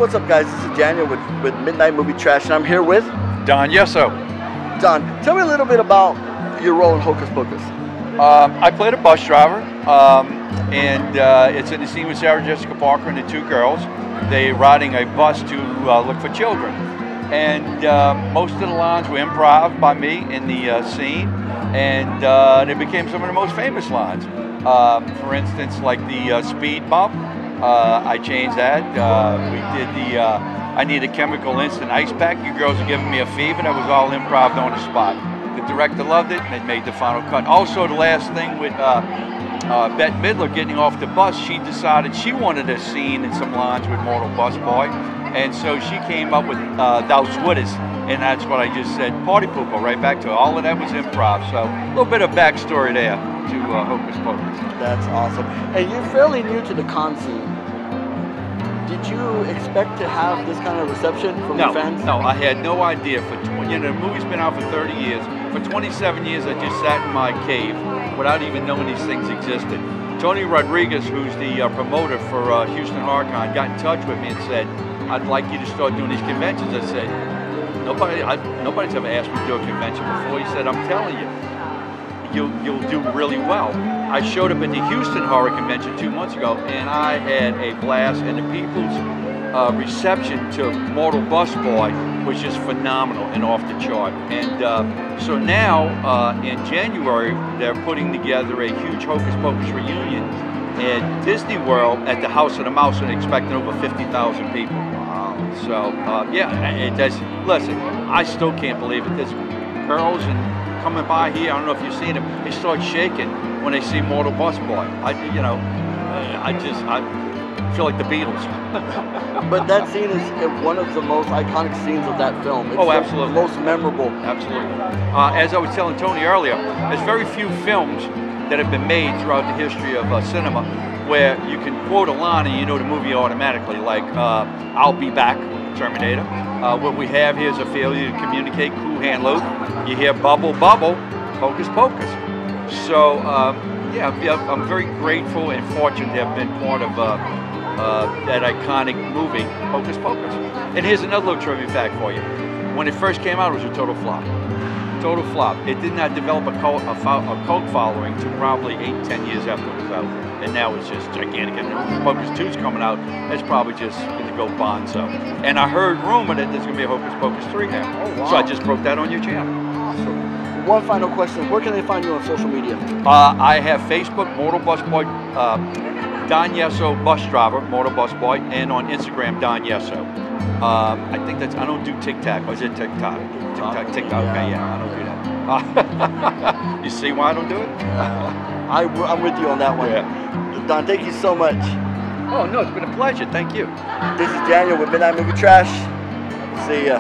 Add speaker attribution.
Speaker 1: What's up, guys? This is Daniel with Midnight Movie Trash, and I'm here with
Speaker 2: Don Yesso.
Speaker 1: Don. Tell me a little bit about your role in Hocus Pocus.
Speaker 2: I played a bus driver, and it's in the scene with Sarah Jessica Parker and the two girls. They're riding a bus to look for children, and most of the lines were improv by me in the scene, and they became some of the most famous lines. For instance, like the speed bump. I changed that. We did the I need a chemical instant ice pack. You girls are giving me a fever. That was all improv on the spot. The director loved it and it made the final cut. Also, the last thing with Bette Midler getting off the bus, she decided she wanted a scene and some lines with Mortal Bus Boy. And so she came up with Thous Wouldest, and that's what I just said, Party Pooper, right back to it. All of that was improv. So a little bit of backstory there to Hocus Pocus.
Speaker 1: That's awesome. And you're fairly new to the con scene. Did you expect to have this kind of reception from your fans?
Speaker 2: No, I had no idea. The movie's been out for 30 years. For 27 years, I just sat in my cave without even knowing these things existed. Tony Rodriguez, who's the promoter for Houston HorrorCon, got in touch with me and said, I'd like you to start doing these conventions. I said, nobody's ever asked me to do a convention before. He said, I'm telling you, you'll do really well. I showed up at the Houston Horror Convention 2 months ago, and I had a blast, and the people's reception to Mortal Bus Boy was just phenomenal and off the chart. And so now, in January, they're putting together a huge Hocus Pocus reunion at Disney World at the House of the Mouse, and expecting over 50,000 people. So, yeah, it does. Listen, I still can't believe it. There's girls and coming by here, I don't know if you've seen them, they start shaking when they see Mortal Bus Boy. I feel like the Beatles.
Speaker 1: But that scene is one of the most iconic scenes of that film. It's
Speaker 2: absolutely.
Speaker 1: The most memorable.
Speaker 2: Absolutely. As I was telling Tony earlier, there's very few films that have been made throughout the history of cinema where you can quote a line and you know the movie automatically, like I'll Be Back, Terminator. What we have here is a failure to communicate, Cool Hand Luke. You hear Bubble Bubble, Hocus Pocus. So yeah, I'm very grateful and fortunate to have been part of that iconic movie, Hocus Pocus. And here's another little trivia fact for you. When it first came out, it was a total flop. Total flop. It did not develop a cult following until probably 8-10 years after it was out. And now it's just gigantic. And Hocus Pocus 2's coming out. It's probably just going to go bonzo. And I heard rumor that there's going to be a Hocus Pocus 3 now.
Speaker 1: Oh, wow.
Speaker 2: So I just broke that on your channel.
Speaker 1: Awesome. One final question. Where can they find you on social media?
Speaker 2: I have Facebook, Mortal Bus Boy, Don Yesso Bus Driver, Mortal Bus Boy, and on Instagram, Don Yesso. I think that's, I don't do TikTok. Or is it TikTok? TikTok. Okay, yeah, I don't do that. You see why I don't do it?
Speaker 1: I'm with you on that one.
Speaker 2: Yeah.
Speaker 1: Don, thank you so much.
Speaker 2: Oh, no, it's been a pleasure. Thank you.
Speaker 1: This is Daniel with Midnight Movie Trash. See ya.